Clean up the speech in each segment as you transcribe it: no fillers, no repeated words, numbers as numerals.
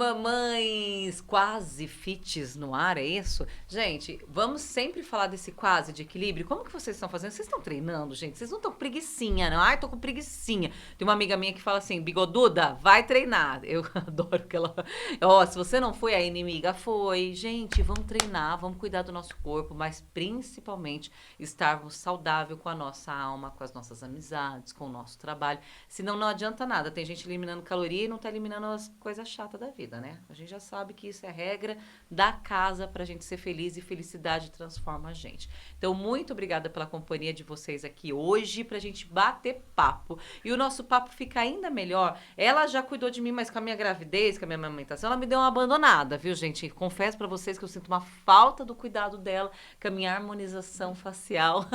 Mamães quase fits no ar, é isso? Gente, vamos sempre falar desse quase de equilíbrio. Como que vocês estão fazendo? Vocês estão treinando, gente? Vocês não estão com preguicinha, não? Ai, tô com preguicinha. Tem uma amiga minha que fala assim, bigoduda, vai treinar. Eu adoro que ela... Ó, se você não foi, a inimiga foi. Gente, vamos treinar, vamos cuidar do nosso corpo, mas principalmente estarmos saudável com a nossa alma, com as nossas amizades, com o nosso trabalho. Senão não adianta nada. Tem gente eliminando caloria e não tá eliminando as coisas chatas da vida, né? A gente já sabe que isso é regra da casa pra gente ser feliz e felicidade transforma a gente. Então, muito obrigada pela companhia de vocês aqui hoje pra gente bater papo. E o nosso papo fica ainda melhor. Ela já cuidou de mim, mas com a minha gravidez, com a minha amamentação, ela me deu uma abandonada, viu, gente? Confesso pra vocês que eu sinto uma falta do cuidado dela com a minha harmonização facial.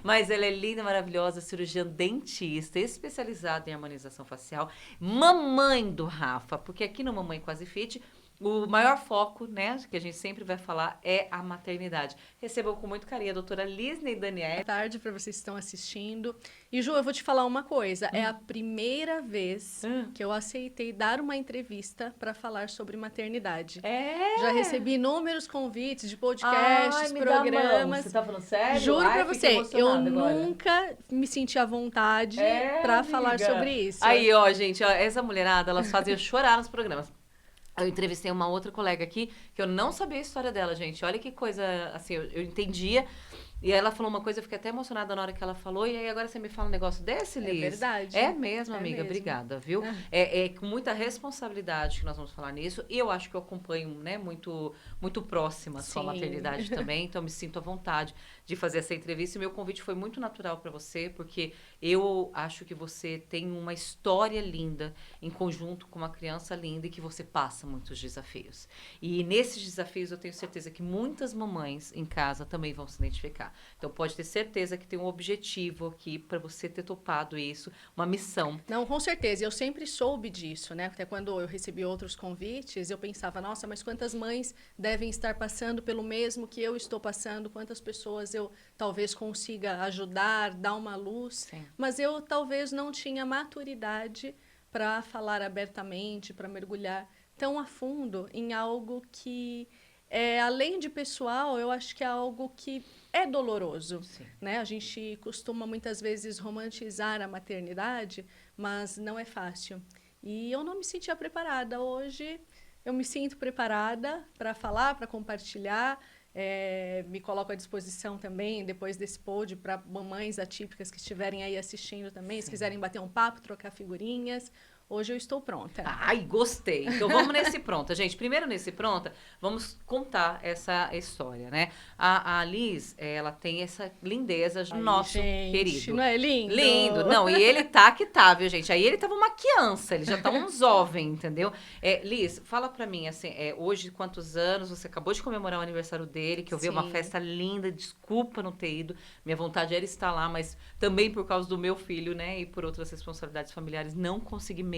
Mas ela é linda, maravilhosa, cirurgiã dentista, especializada em harmonização facial, mamãe do Rafa, porque aqui no Mamãe Quase Fit, o maior foco, né, que a gente sempre vai falar é a maternidade. Recebam com muito carinho a doutora Lisney Daniel. Boa tarde para vocês que estão assistindo. E, Ju, eu vou te falar uma coisa. É a primeira vez que eu aceitei dar uma entrevista para falar sobre maternidade. É? Já recebi inúmeros convites de podcasts, programas. Você tá falando sério? Juro Ai, para fiquei você, eu emocionada agora. nunca me senti à vontade É, para amiga. falar sobre isso. Aí, ó, gente, ó, essa mulherada, elas fazem eu chorar nos programas. Eu entrevistei uma outra colega aqui, que eu não sabia a história dela, gente. Olha que coisa, assim, eu entendia. E ela falou uma coisa, eu fiquei até emocionada na hora que ela falou. E aí agora você me fala um negócio desse, Liz? É verdade. É mesmo, É amiga. mesmo. Obrigada, viu? É com muita responsabilidade que nós vamos falar nisso. E eu acho que eu acompanho, né, muito, muito próxima a sua Sim. maternidade também. Então, me sinto à vontade de fazer essa entrevista. E meu convite foi muito natural para você, porque eu acho que você tem uma história linda em conjunto com uma criança linda e que você passa muitos desafios. E nesses desafios eu tenho certeza que muitas mamães em casa também vão se identificar. Então pode ter certeza que tem um objetivo aqui para você ter topado isso, uma missão. Não, com certeza. Eu sempre soube disso, né? Até quando eu recebi outros convites, eu pensava, nossa, mas quantas mães devem estar passando pelo mesmo que eu estou passando? Quantas pessoas eu talvez consiga ajudar, dar uma luz? Sim. Mas eu talvez não tinha maturidade para falar abertamente, para mergulhar tão a fundo em algo que além de pessoal, eu acho que é algo que é doloroso, né? A gente costuma muitas vezes romantizar a maternidade, mas não é fácil. E eu não me sentia preparada. Hoje eu me sinto preparada para falar, para compartilhar. Me coloco à disposição também, depois desse pod, para mamães atípicas que estiverem aí assistindo também, se quiserem bater um papo, trocar figurinhas. Hoje eu estou pronta. Ai, gostei. Então vamos nesse pronta. Gente, primeiro nesse pronta, vamos contar essa história, né? A Liz, ela tem essa lindeza do nosso gente, querido. Não é lindo? Lindo. Não, e ele tá que tá, viu, gente? Aí ele tava uma criança, ele já tá um jovem, entendeu? Liz, fala pra mim, assim, hoje quantos anos? Você acabou de comemorar o aniversário dele, que eu vi uma Sim. festa linda, desculpa não ter ido. Minha vontade era estar lá, mas também por causa do meu filho, né? E por outras responsabilidades familiares, não consegui mesmo.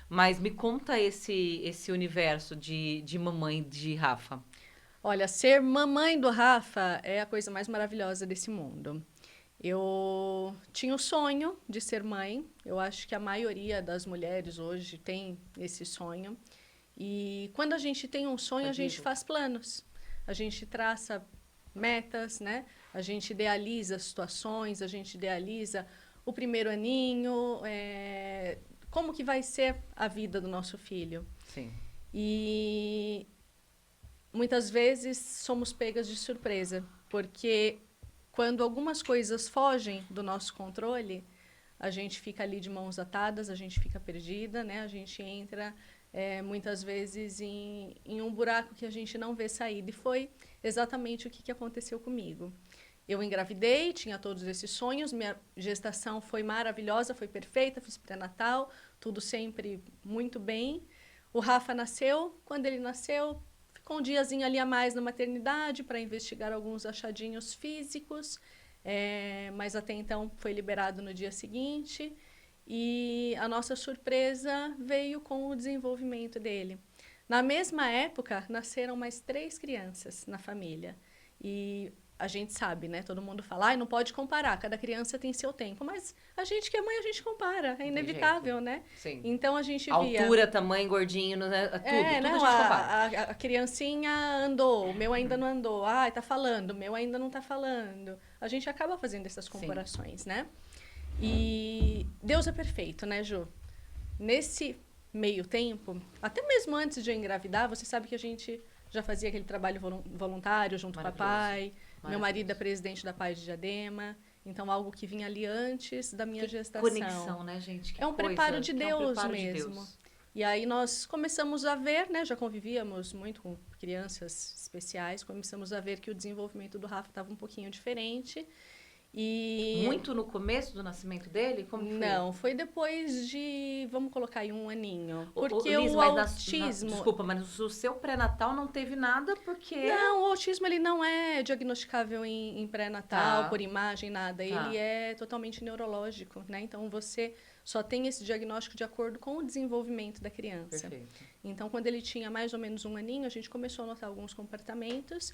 Mas me conta esse universo de mamãe de Rafa. Olha, ser mamãe do Rafa é a coisa mais maravilhosa desse mundo. Eu tinha o sonho de ser mãe. Eu acho que a maioria das mulheres hoje tem esse sonho. E quando a gente tem um sonho, a gente faz planos. A gente traça metas, né? A gente idealiza situações, a gente idealiza o primeiro aninho, como que vai ser a vida do nosso filho. Sim. E muitas vezes somos pegas de surpresa, porque quando algumas coisas fogem do nosso controle, a gente fica ali de mãos atadas, a gente fica perdida, né? A gente entra muitas vezes em um buraco que a gente não vê saída. E foi exatamente o que aconteceu comigo. Eu engravidei, tinha todos esses sonhos, minha gestação foi maravilhosa, foi perfeita, fiz pré-natal, tudo sempre muito bem. O Rafa nasceu, quando ele nasceu, ficou um diazinho ali a mais na maternidade para investigar alguns achadinhos físicos, mas até então foi liberado no dia seguinte. E a nossa surpresa veio com o desenvolvimento dele. Na mesma época, nasceram mais 3 crianças na família. E a gente sabe, né? Todo mundo fala, ai, não pode comparar, cada criança tem seu tempo. Mas a gente que é mãe, a gente compara, é inevitável, né? Sim. Então a gente via... Altura, tamanho, gordinho, né? Tudo não, a gente compara. a criancinha andou, o meu ainda não andou. Ai, tá falando, o meu ainda não tá falando. A gente acaba fazendo essas comparações, né? E Deus é perfeito, né, Ju? Nesse meio tempo, até mesmo antes de eu engravidar, você sabe que a gente já fazia aquele trabalho voluntário junto com o papai. Meu marido é presidente da Paz de Diadema. Então, algo que vinha ali antes da minha gestação. Conexão, né, gente? É um preparo de Deus mesmo. E aí nós começamos a ver, né? Já convivíamos muito com crianças especiais. Começamos a ver que o desenvolvimento do Rafa estava um pouquinho diferente. E... Muito no começo do nascimento dele? Como foi? Não, foi depois de, vamos colocar aí, 1 aninho. Porque Liz, o autismo... desculpa, mas o seu pré-natal não teve nada porque... Não, o autismo ele não é diagnosticável em pré-natal, por imagem, nada. Ele é totalmente neurológico, né? Então, você só tem esse diagnóstico de acordo com o desenvolvimento da criança. Perfeito. Então, quando ele tinha mais ou menos 1 aninho, a gente começou a notar alguns comportamentos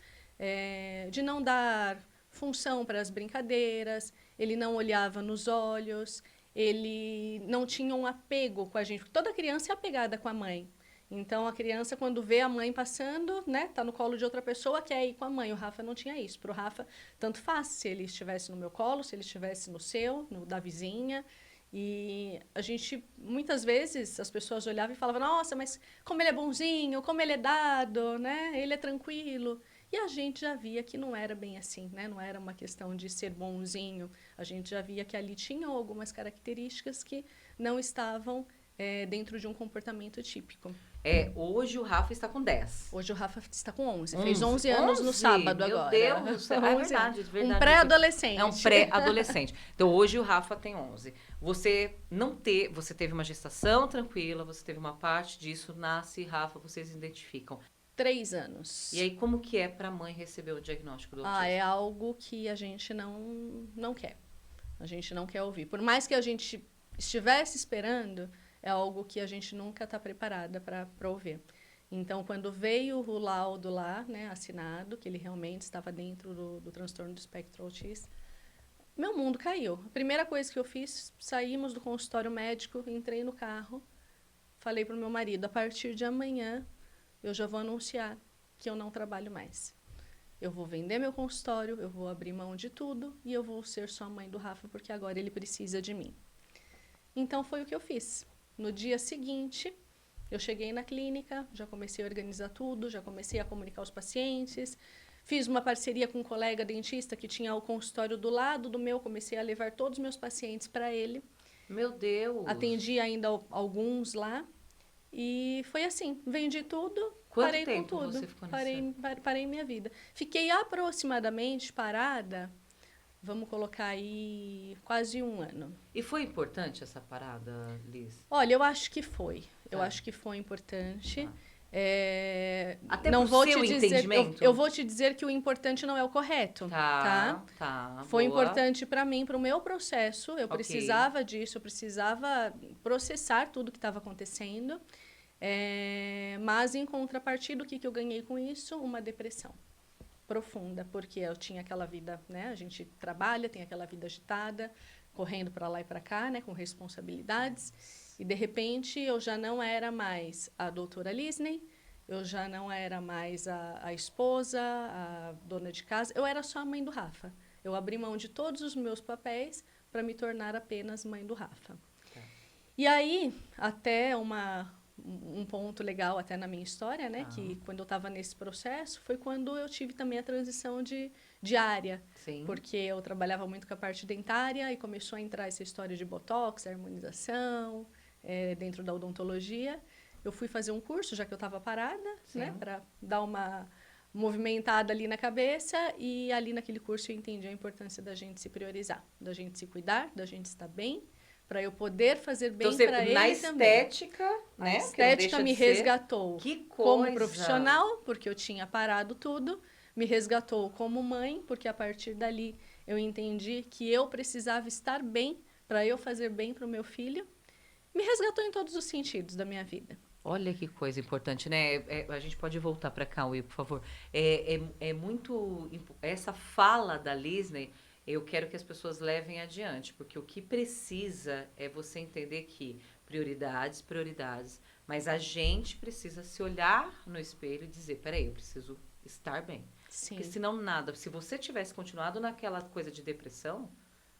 de não dar função para as brincadeiras, ele não olhava nos olhos, ele não tinha um apego com a gente. Toda criança é apegada com a mãe. Então, a criança, quando vê a mãe passando, né, tá no colo de outra pessoa, quer ir com a mãe. O Rafa não tinha isso. Para o Rafa, tanto faz se ele estivesse no meu colo, se ele estivesse no seu, no da vizinha. E a gente, muitas vezes, as pessoas olhavam e falavam, nossa, mas como ele é bonzinho, como ele é dado, né, ele é tranquilo. E a gente já via que não era bem assim, né? Não era uma questão de ser bonzinho. A gente já via que ali tinham algumas características que não estavam dentro de um comportamento típico. Hoje o Rafa está com 10. Hoje o Rafa está com 11. Fez 11 anos no sábado agora. Meu Deus do céu. É verdade. Um pré-adolescente. É um pré-adolescente. Então, hoje o Rafa tem 11. Você teve uma gestação tranquila, você teve uma parte disso, nasce, Rafa, vocês identificam. 3 anos. E aí, como que é para a mãe receber o diagnóstico do autismo? É algo que a gente não quer. A gente não quer ouvir. Por mais que a gente estivesse esperando, é algo que a gente nunca está preparada para ouvir. Então, quando veio o laudo lá, né, assinado, que ele realmente estava dentro do transtorno do espectro autista, meu mundo caiu. A primeira coisa que eu fiz, saímos do consultório médico, entrei no carro, falei para o meu marido, a partir de amanhã, eu já vou anunciar que eu não trabalho mais. Eu vou vender meu consultório, eu vou abrir mão de tudo e eu vou ser só a mãe do Rafa, porque agora ele precisa de mim. Então, foi o que eu fiz. No dia seguinte, eu cheguei na clínica, já comecei a organizar tudo, já comecei a comunicar os pacientes, fiz uma parceria com um colega dentista que tinha o consultório do lado do meu, comecei a levar todos os meus pacientes para ele. Meu Deus! Atendi ainda alguns lá. E foi assim, vendi tudo, parei com tudo. Você ficou nessa... Parei minha vida. Fiquei aproximadamente parada, vamos colocar aí, quase 1 ano. E foi importante essa parada, Liz? Olha, eu acho que foi. Eu acho que foi importante. Até não pro vou seu te dizer, entendimento? eu vou te dizer que o importante não é o correto, tá? Foi importante para mim, para o meu processo. Eu precisava disso, eu precisava processar tudo que estava acontecendo. Mas, em contrapartida, o que eu ganhei com isso? Uma depressão profunda, porque eu tinha aquela vida, né? A gente trabalha, tem aquela vida agitada, correndo para lá e para cá, né? Com responsabilidades. E, de repente, eu já não era mais a doutora Lisney, eu já não era mais a esposa, a dona de casa, eu era só a mãe do Rafa. Eu abri mão de todos os meus papéis para me tornar apenas mãe do Rafa. E aí, até um ponto legal até na minha história, né? Que quando eu estava nesse processo, foi quando eu tive também a transição de área. Sim. Porque eu trabalhava muito com a parte dentária e começou a entrar essa história de botox, harmonização, dentro da odontologia. Eu fui fazer um curso, já que eu estava parada, né? Para dar uma movimentada ali na cabeça. E ali naquele curso eu entendi a importância da gente se priorizar, da gente se cuidar, da gente estar bem, para eu poder fazer bem para ele na também. Estética, né? A estética me resgatou como profissional, porque eu tinha parado tudo. Me resgatou como mãe, porque a partir dali eu entendi que eu precisava estar bem para eu fazer bem para o meu filho. Me resgatou em todos os sentidos da minha vida. Olha que coisa importante, né? A gente pode voltar para cá, Will, por favor. É muito. Essa fala da Lisney, eu quero que as pessoas levem adiante, porque o que precisa é você entender que prioridades, prioridades, mas a gente precisa se olhar no espelho e dizer: peraí, eu preciso estar bem. Porque Sim. senão nada. Se você tivesse continuado naquela coisa de depressão,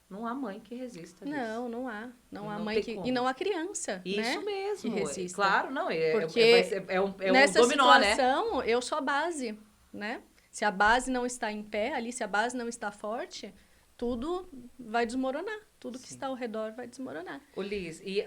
não há mãe que resista, Liz. Não, não há. Não há Não mãe tem que. E como. não há criança, Isso né? Que mesmo, resista. claro, não, vai Porque ser, é um nessa dominó, né? situação, eu sou a base, né? Se a base não está em pé ali, se a base não está forte, tudo vai desmoronar. Tudo que Sim. está ao redor vai desmoronar. Ô Liz, e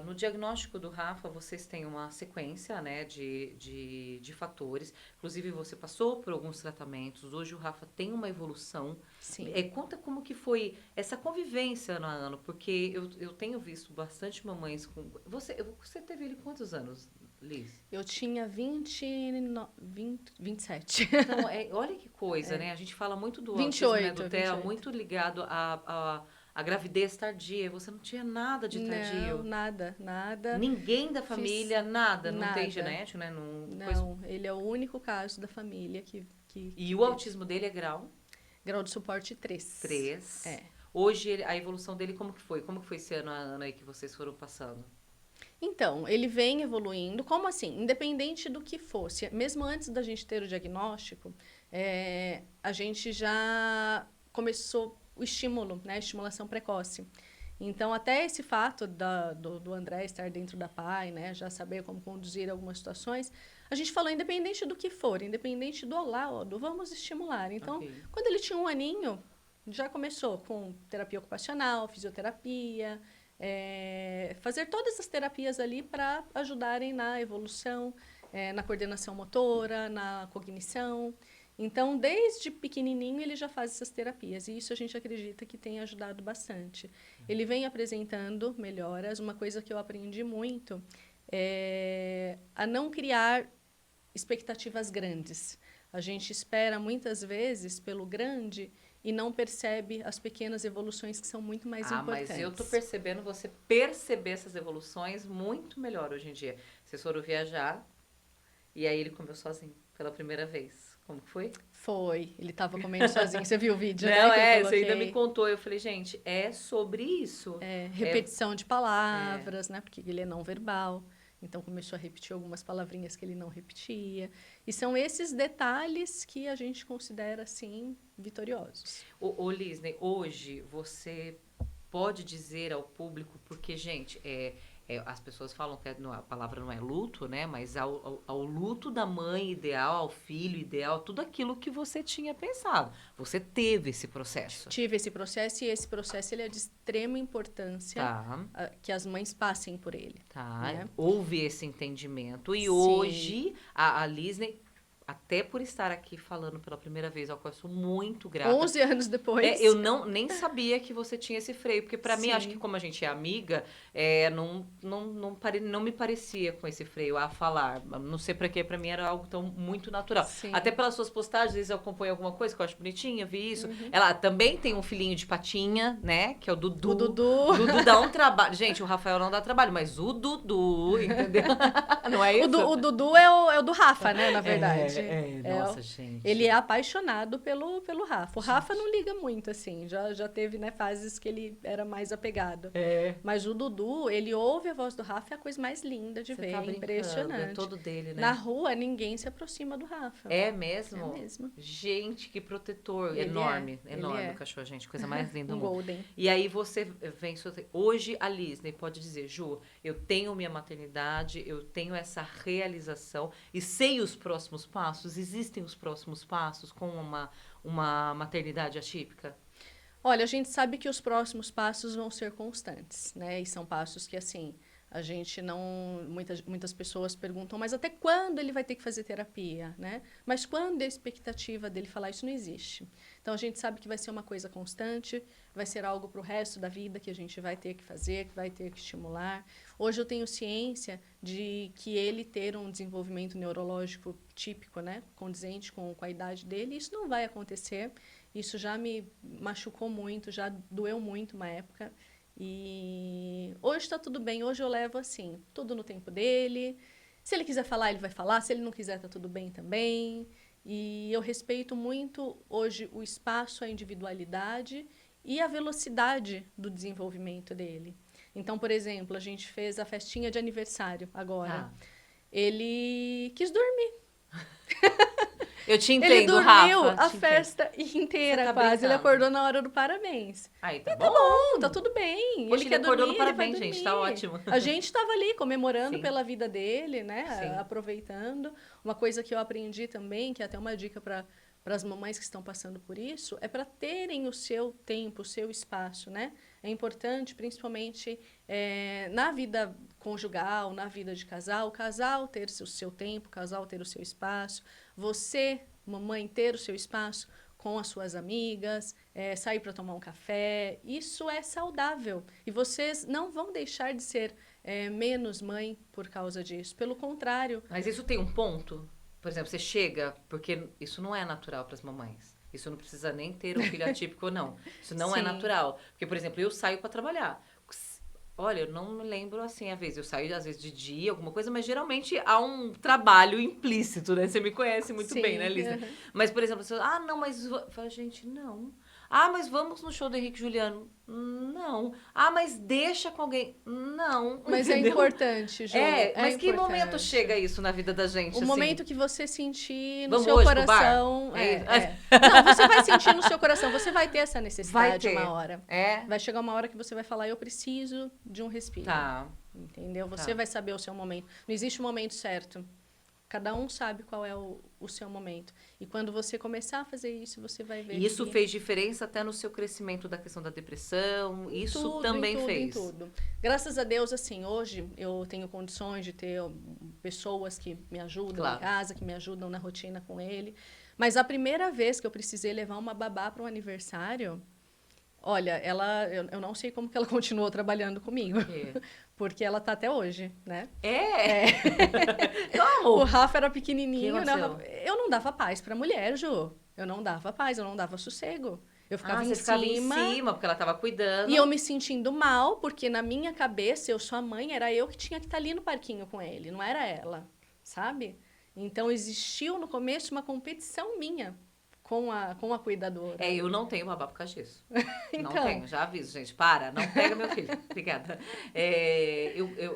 no diagnóstico do Rafa, vocês têm uma sequência, né, de fatores. Inclusive, você passou por alguns tratamentos. Hoje o Rafa tem uma evolução. Sim. Conta como que foi essa convivência ano a ano, porque eu tenho visto bastante mamães com... Você teve ele quantos anos, Liz? Eu tinha 27. Então, olha que coisa, né? A gente fala muito do autismo, né, do 28, TEA, 28. muito ligado à gravidez tardia. E você não tinha nada de Não, tardio. nada, nada. Ninguém da Fiz família, nada. Não tem nada. genético, né? Não, coisa... Não, ele é o único caso da família E que o teve. autismo dele é grau Grau de suporte 3. 3. É. Hoje, a evolução dele, como que foi? Como que foi esse ano a ano aí que vocês foram passando? Então, ele vem evoluindo. Como assim? Independente do que fosse, mesmo antes da gente ter o diagnóstico, a gente já começou o estímulo, né? A estimulação precoce. Então, até esse fato do André estar dentro da PAI, né? Já saber como conduzir algumas situações, a gente falou, independente do que for, independente do olá, ó, do vamos estimular. Então, Ok. quando ele tinha 1 aninho, já começou com terapia ocupacional, fisioterapia, fazer todas as terapias ali para ajudarem na evolução, na coordenação motora, na cognição. Então, desde pequenininho, ele já faz essas terapias, e isso a gente acredita que tem ajudado bastante. Ele vem apresentando melhoras. Uma coisa que eu aprendi muito é a não criar expectativas grandes. A gente espera muitas vezes pelo grande e não percebe as pequenas evoluções que são muito mais Mas eu tô importantes. percebendo você perceber essas evoluções muito melhor hoje em dia. Vocês foram viajar e aí ele comeu sozinho pela primeira vez. Como que foi? Foi, ele estava comendo sozinho. Você viu o vídeo, né, Não, que eu você ainda me coloquei? contou. Eu falei, gente, é sobre isso. É, Repetição de é, palavras, né? Porque ele é não verbal. Então começou a repetir algumas palavrinhas que ele não repetia. E são esses detalhes que a gente considera assim vitoriosos. Ô, Lisney, hoje você pode dizer ao público, porque, gente, as pessoas falam que a palavra não é luto, né? Mas ao luto da mãe ideal, ao filho ideal, tudo aquilo que você tinha pensado. Você teve esse processo. Tive esse processo, e esse processo ele é de extrema importância, Tá, que as mães passem por ele, tá. né? Houve esse entendimento. E Sim. hoje, a Lisney, até por estar aqui falando pela primeira vez, ao qual eu sou muito grata. 11 anos Eu depois. nem sabia que você tinha esse freio, porque pra mim, acho que Sim. como a gente é amiga, não me parecia com esse freio a falar. Não sei pra quê, pra mim era algo tão muito natural. Até Sim. pelas suas postagens, às vezes eu acompanho alguma coisa que eu acho bonitinha, vi isso. Ela também tem um filhinho de patinha, né? Que é o O Dudu. Dudu. O Dudu dá um trabalho. Gente, o Rafael não dá trabalho, mas o Dudu, entendeu? Não é isso? O Dudu é o do Rafa, né? Na verdade. Nossa, gente. Ele é apaixonado pelo Rafa. O Rafa não liga muito, assim. Já teve, né, fases que ele era mais apegado. Mas o Dudu, ele ouve a voz do Rafa, é a coisa mais linda de Você ver. tá É brincando, é impressionante. todo dele, Na né? rua, ninguém se aproxima do Rafa. É É mesmo? mesmo. Gente, que protetor. Ele Enorme, ele enorme o é. cachorro, gente. Coisa mais linda do Um mundo. Golden. E aí você vem... Hoje a Lisney pode dizer, Ju, eu tenho minha maternidade, eu tenho essa realização e sei os próximos passos. Existem os próximos passos com uma maternidade atípica? Olha, a gente sabe que os próximos passos vão ser constantes, né? E são passos que, assim, a gente não... Muitas pessoas perguntam, mas até quando ele vai ter que fazer terapia, né? Mas quando é a expectativa dele falar isso não existe. Então, a gente sabe que vai ser uma coisa constante, vai ser algo para o resto da vida que a gente vai ter que fazer, que vai ter que estimular. Hoje eu tenho ciência de que ele ter um desenvolvimento neurológico típico, né? Condizente com a idade dele, isso não vai acontecer. Isso já me machucou muito, já doeu muito uma época. E hoje está tudo bem, hoje eu levo assim, tudo no tempo dele. Se ele quiser falar, ele vai falar. Se ele não quiser, tá tudo bem também. E eu respeito muito hoje o espaço, a individualidade e a velocidade do desenvolvimento dele. Então, por exemplo, a gente fez a festinha de aniversário agora. Ah. Ele quis dormir. Eu te Ele entendo, dormiu Rafa. a te entendo. festa Você inteira, tá quase. Ele brincando. acordou na hora do parabéns. Aí, tá E bom. tá bom, tá tudo bem. Poxa, Ele quer acordou dormir, no ele vai parabéns, gente. dormir. Tá ótimo. A gente estava ali comemorando Sim. pela vida dele, né? Sim. Aproveitando. Uma coisa que eu aprendi também, que é até uma dica para as mamães que estão passando por isso, é para terem o seu tempo, o seu espaço, né? É importante, principalmente na vida conjugal, na vida de casal, o casal ter o seu tempo, o casal ter o seu espaço, você, mamãe, ter o seu espaço com as suas amigas, sair para tomar um café. Isso é saudável. E vocês não vão deixar de ser menos mãe por causa disso. Pelo contrário. Mas isso tem um ponto? Por exemplo, você chega, porque isso não é natural para as mamães. Isso não precisa nem ter um filho atípico ou não. Isso não é Sim. natural. Porque, por exemplo, eu saio para trabalhar. Olha, eu não me lembro assim, às vezes. Eu saio, às vezes, de dia, alguma coisa, mas geralmente há um trabalho implícito, né? Você me conhece muito Sim, bem, né, Lisa? uhum. Mas, por exemplo, você fala, não, mas... Fala, gente, não. Ah, mas vamos no show do Henrique e Juliano. Não. Ah, mas deixa com alguém. Não. Mas entendeu? é importante, Ju. Mas que importante. momento chega isso na vida da gente? O assim? momento que você sentir no Vamos seu hoje pro coração. bar? É isso? Não, você vai sentir no seu coração. Você vai ter essa necessidade Vai ter. uma hora. É? Vai chegar uma hora que você vai falar, eu preciso de um respiro. Tá. Entendeu? Você Tá. vai saber o seu momento. Não existe um momento certo. Cada um sabe qual é o seu momento. E quando você começar a fazer isso, você vai ver E isso que... fez diferença até no seu crescimento da questão da depressão? Isso tudo, também em tudo, fez? Em tudo. Graças a Deus, assim, hoje eu tenho condições de ter pessoas que me ajudam Claro. em casa, que me ajudam na rotina com ele. Mas a primeira vez que eu precisei levar uma babá para um aniversário, olha, eu não sei como que ela continuou trabalhando comigo. É. Porque ela tá até hoje, né? Como? O Rafa era Que pequenininho, né? aconteceu? Eu não dava paz pra mulher, Ju. Eu não dava paz, eu não dava sossego. Eu ficava Você ficava em cima cima, porque ela tava cuidando. e eu me sentindo mal, porque na minha cabeça, eu sou a mãe, era eu que tinha que estar ali no parquinho com ele, não era ela, sabe? Então, existiu no começo uma competição minha com a cuidadora. Eu não tenho babá por causa disso. Não Então. tenho, já aviso, gente. Para, não pega meu filho. Obrigada.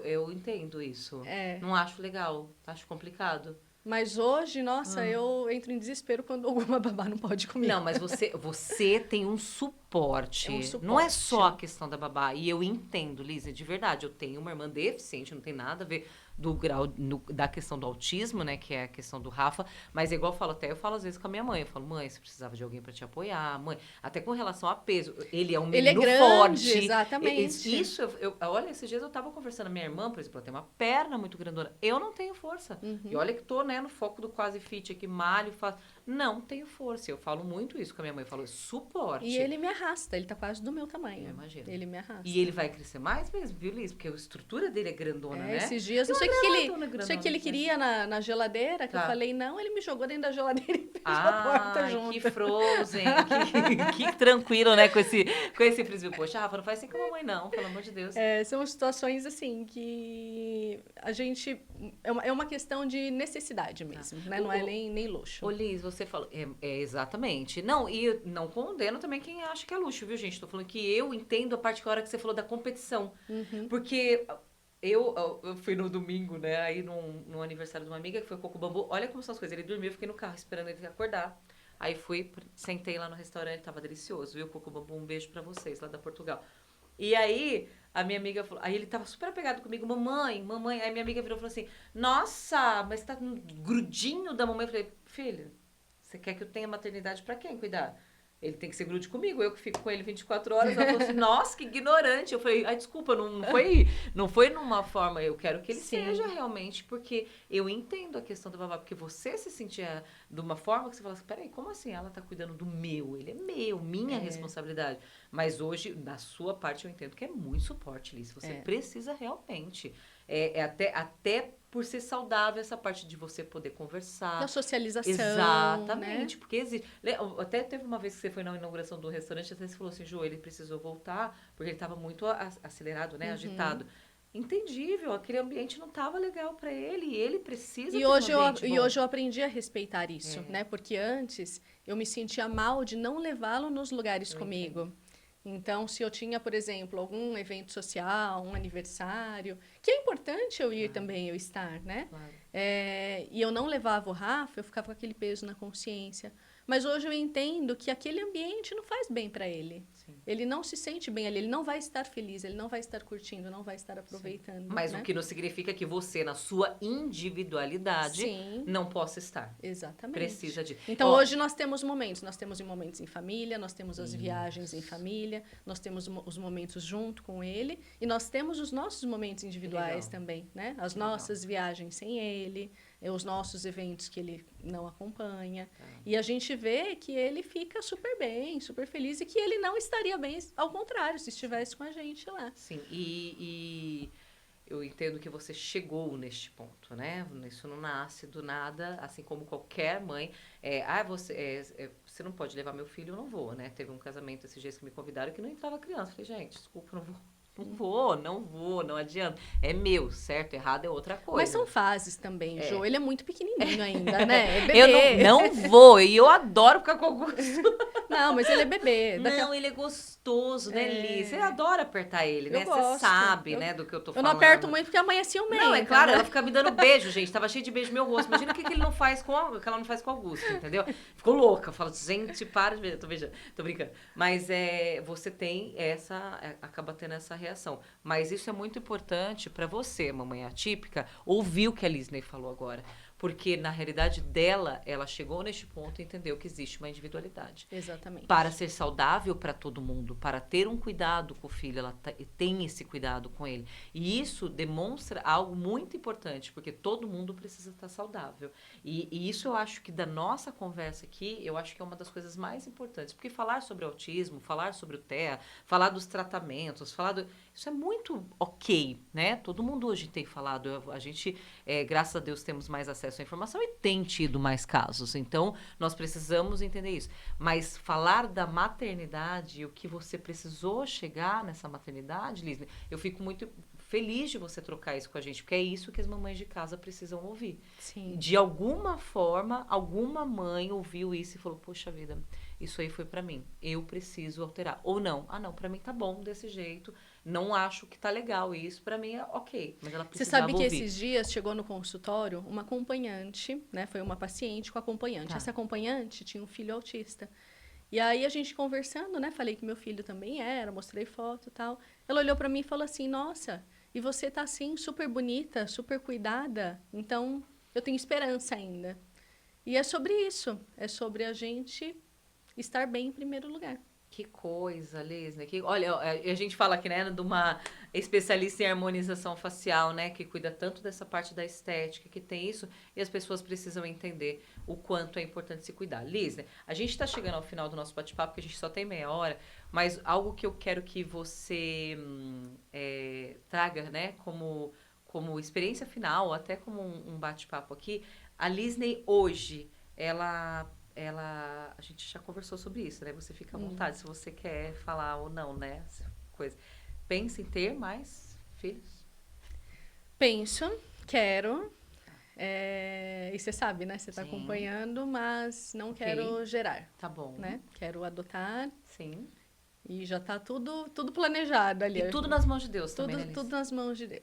Eu entendo isso. Não acho legal, acho complicado. Mas hoje, nossa, eu entro em desespero quando alguma babá não pode comigo. Não, mas você tem um suporte. É um suporte. Não é só a questão da babá. E eu entendo, Lisa, de verdade. Eu tenho uma irmã deficiente, não tem nada a ver do grau da questão do autismo, né? Que é a questão do Rafa. Mas é igual eu falo às vezes com a minha mãe. Eu falo, mãe, você precisava de alguém pra te apoiar. Mãe, até com relação a peso. Ele é um menino Ele é grande, forte. exatamente. Isso, olha, esses dias eu tava conversando com a minha irmã, por exemplo, ela tem uma perna muito grandona. Eu não tenho força. E olha que tô, né, no foco do quase fit aqui, malho, faço. Não tenho força. Eu falo muito isso com a minha mãe. Eu falo, suporte. E ele me arrasta, ele tá quase do meu tamanho. Eu imagino. Ele me arrasta. E ele vai crescer mais mesmo, viu, Liz? Porque a estrutura dele é grandona, né? Esses dias, não sei o que ele queria na geladeira, que eu falei não, ele me jogou dentro da geladeira e fez a porta junto. Que frozen, que tranquilo, né, com esse frisbee. Poxa, Rafa, não faz assim com a mamãe não, pelo amor de Deus. São situações assim que a gente... É uma questão de necessidade mesmo, né? Não é nem luxo. Ô, Liz, você falou... exatamente. Não, e não condeno também quem acha que é luxo, viu, gente? Tô falando que eu entendo a parte que a hora que você falou da competição. Porque... Eu fui no domingo, né, aí no aniversário de uma amiga, que foi o Coco Bambu. Olha como são as coisas. Ele dormiu, eu fiquei no carro esperando ele acordar. Aí sentei lá no restaurante, tava delicioso, viu, Coco Bambu? Um beijo pra vocês, lá da Portugal. E aí, a minha amiga falou... Aí ele tava super apegado comigo. Mamãe. Aí minha amiga virou e falou assim, nossa, mas tá no grudinho da mamãe. Eu falei, filha, você quer que eu tenha maternidade pra quem cuidar? Ele tem que ser grude comigo, eu que fico com ele 24 horas. Ela falou assim, nossa, que ignorante. Eu falei, desculpa, não foi numa forma, eu quero que ele seja realmente, porque eu entendo a questão do babá, porque você se sentia de uma forma que você fala assim, peraí, como assim ela tá cuidando do meu? Ele é meu, minha responsabilidade. Mas hoje, na sua parte, eu entendo que é muito suporte, Liz. Você precisa realmente. Até por ser saudável essa parte de você poder conversar. Da socialização. Exatamente, né? porque existe. Até teve uma vez que você foi na inauguração do restaurante, até você falou assim, Ju, ele precisou voltar, porque ele estava muito acelerado, né, agitado. entendível, aquele ambiente não estava legal para ele, e ele precisa E ter um ambiente bom. hoje eu aprendi a respeitar isso, né? Porque antes eu me sentia mal de não levá-lo nos lugares Eu comigo. Então, se eu tinha, por exemplo, algum evento social, um aniversário, que é importante eu ir também, eu estar, né? Claro. E eu não levava o Rafa, eu ficava com aquele peso na consciência. Mas hoje eu entendo que aquele ambiente não faz bem para ele. Sim. Ele não se sente bem ali, ele não vai estar feliz, ele não vai estar curtindo, não vai estar aproveitando. Mas né? o que não significa que você, na sua individualidade, Sim, não possa estar. exatamente. Precisa de... Então, Ó, hoje nós temos momentos em família, nós temos as viagens em família, nós temos os momentos junto com ele, e nós temos os nossos momentos individuais legal. também, né? As Legal. nossas viagens sem ele, os nossos eventos que ele não acompanha. Tá. E a gente vê que ele fica super bem, super feliz, e que ele não estaria bem, ao contrário, se estivesse com a gente lá. Sim, e eu entendo que você chegou neste ponto, né? Isso não nasce do nada, assim como qualquer mãe. Você não pode levar meu filho, eu não vou, né? Teve um casamento esses dias que me convidaram que não entrava criança. Eu falei, gente, desculpa, não vou. Não adianta. É meu, certo? Errado é outra coisa. Mas são fases também, Jô. Ele é muito pequenininho ainda, né? É bebê. Eu não vou, e eu adoro ficar com o Augusto. Não, mas ele é bebê. Não, ele é gostoso, né, Liz? Você adora apertar ele, né? Você gosto. sabe, né, do que eu tô Eu falando. não aperto muito porque a mãe é ciumenta. Não, é claro, né? ela fica me dando beijo, gente. Tava cheio de beijo no meu rosto. Imagina o que ele não faz com que ela não faz com o Augusto, entendeu? Ficou louca. Fala, gente, para de ver. Tô beijando, tô brincando. Mas você tem acaba tendo essa reação. Mas isso é muito importante pra você, mamãe atípica, ouvir o que a Lisney falou agora. Porque, na realidade dela, ela chegou neste ponto e entendeu que existe uma individualidade. Exatamente. Para ser saudável para todo mundo, para ter um cuidado com o filho, ela tem esse cuidado com ele. E isso demonstra algo muito importante, porque todo mundo precisa estar saudável. E isso eu acho que da nossa conversa aqui, eu acho que é uma das coisas mais importantes. Porque falar sobre autismo, falar sobre o TEA, falar dos tratamentos, isso é muito ok, né? Todo mundo hoje tem falado. A gente, graças a Deus, temos mais acesso à informação e tem tido mais casos. Então, nós precisamos entender isso. Mas falar da maternidade, o que você precisou chegar nessa maternidade, Lisne, eu fico muito feliz de você trocar isso com a gente, porque é isso que as mamães de casa precisam ouvir. Sim. De alguma forma, alguma mãe ouviu isso e falou, poxa vida, isso aí foi pra mim, eu preciso alterar. Ou não, não, pra mim tá bom desse jeito, não acho que tá legal isso, pra mim é ok, mas ela Você precisava sabe que ouvir. esses dias chegou no consultório uma acompanhante, né? Foi uma paciente com acompanhante. Tá. Essa acompanhante tinha um filho autista. E aí a gente conversando, né? Falei que meu filho também era, mostrei foto e tal. Ela olhou pra mim e falou assim, nossa, e você tá assim, super bonita, super cuidada, então eu tenho esperança ainda. E é sobre isso, é sobre a gente estar bem em primeiro lugar. Que coisa, Lisne. Olha, a gente fala aqui, né, de uma especialista em harmonização facial, né, que cuida tanto dessa parte da estética, que tem isso, e as pessoas precisam entender o quanto é importante se cuidar. Lisne, a gente está chegando ao final do nosso bate-papo, porque a gente só tem meia hora, mas algo que eu quero que você traga, né, como experiência final, até como um bate-papo aqui, a Lisney hoje, a gente já conversou sobre isso, né? Você fica à vontade se você quer falar ou não, né? Coisa. Pensa em ter mais filhos? Penso, quero. E você sabe, né? Você está acompanhando, mas não quero gerar. Tá bom. Né? Quero adotar. Sim. E já está tudo planejado ali. E tudo nas mãos de Deus também, né, Liz? Tudo nas mãos de Deus.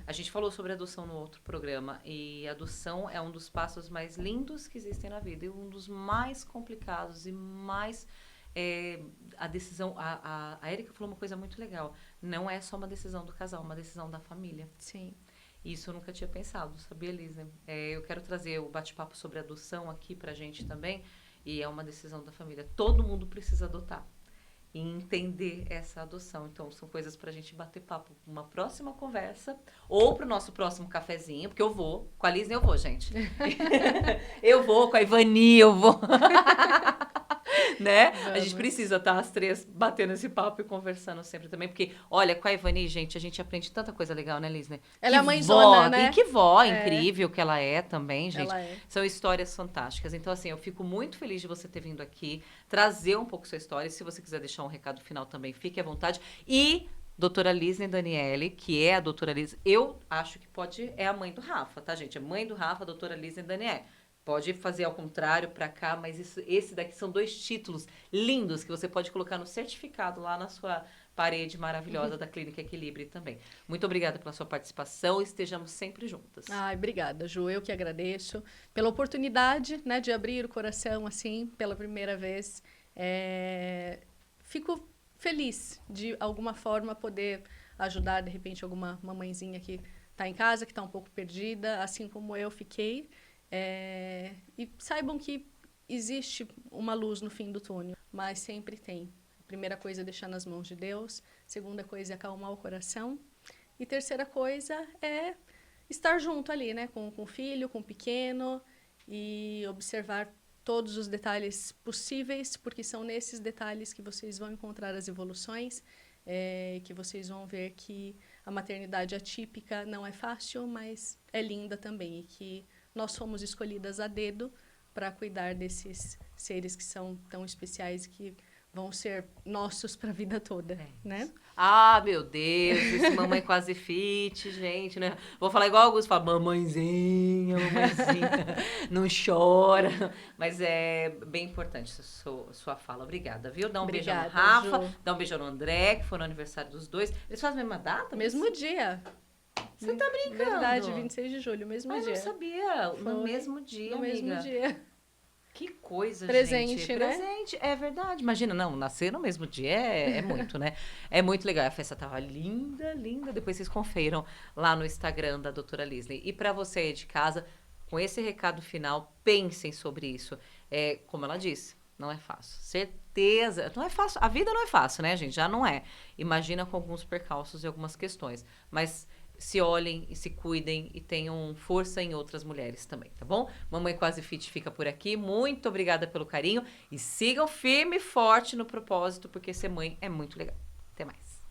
A gente falou sobre adoção no outro programa. E adoção é um dos passos mais lindos que existem na vida. E um dos mais complicados e mais... a decisão... A Erika falou uma coisa muito legal. Não é só uma decisão do casal, é uma decisão da família. Sim. Isso eu nunca tinha pensado, sabia, Liz? Eu quero trazer o bate-papo sobre adoção aqui pra gente também. E é uma decisão da família. Todo mundo precisa adotar. E entender essa adoção. Então, são coisas pra gente bater papo numa próxima conversa ou pro nosso próximo cafezinho, porque eu vou. Com a Liz eu vou, gente. Eu vou, com a Ivani eu vou. Né? Vamos. A gente precisa estar as três batendo esse papo e conversando sempre também, porque, olha, com a Ivani, gente, a gente aprende tanta coisa legal, né, Liz? Ela é a mãezona, né? E que vó incrível que ela é também, gente. Ela é. São histórias fantásticas. Então, assim, eu fico muito feliz de você ter vindo aqui, trazer um pouco sua história. Se você quiser deixar um recado final também, fique à vontade. E doutora Lisne Daniele, que é a doutora Lisne. Eu acho que é a mãe do Rafa, tá, gente? É mãe do Rafa, a doutora Lisne Daniele. Pode fazer ao contrário para cá, mas esse daqui são 2 títulos lindos que você pode colocar no certificado lá na sua parede maravilhosa da Clínica Equilibre também. Muito obrigada pela sua participação e estejamos sempre juntas. Ai, obrigada, Ju. Eu que agradeço pela oportunidade, né, de abrir o coração assim pela primeira vez. Fico feliz de alguma forma poder ajudar de repente alguma mamãezinha que está em casa, que está um pouco perdida, assim como eu fiquei. E saibam que existe uma luz no fim do túnel, mas sempre tem. A primeira coisa é deixar nas mãos de Deus, segunda coisa é acalmar o coração, e terceira coisa é estar junto ali, né, com o filho, com o pequeno, e observar todos os detalhes possíveis, porque são nesses detalhes que vocês vão encontrar as evoluções, que vocês vão ver que a maternidade atípica não é fácil, mas é linda também, e que nós fomos escolhidas a dedo para cuidar desses seres que são tão especiais e que vão ser nossos para a vida toda, né? Ah, meu Deus, esse mamãe quase fit, gente, né? Vou falar igual Augusto, fala mamãezinha, não chora. Mas é bem importante sua fala. Obrigada, viu? Dá um beijão no Rafa, Ju. Dá um beijão no André, que foi no aniversário dos dois. Eles fazem a mesma data? Mesmo dia. Você tá brincando? Verdade, 26 de julho, mesmo dia. Eu não sabia. Foi no mesmo dia, no amiga. mesmo dia. Que coisa, presente, gente. Né? Presente, é verdade. Imagina, não, nascer no mesmo dia é muito, né? É muito legal. A festa tava linda, linda. Depois vocês confiram lá no Instagram da doutora Lisne. E para você aí de casa, com esse recado final, pensem sobre isso. Como ela disse, não é fácil. Certeza. Não é fácil. A vida não é fácil, né, gente? Já não é. Imagina com alguns percalços e algumas questões. Mas se olhem e se cuidem e tenham força em outras mulheres também, tá bom? Mamãe Quase Fit fica por aqui. Muito obrigada pelo carinho e sigam firme e forte no propósito, porque ser mãe é muito legal. Até mais.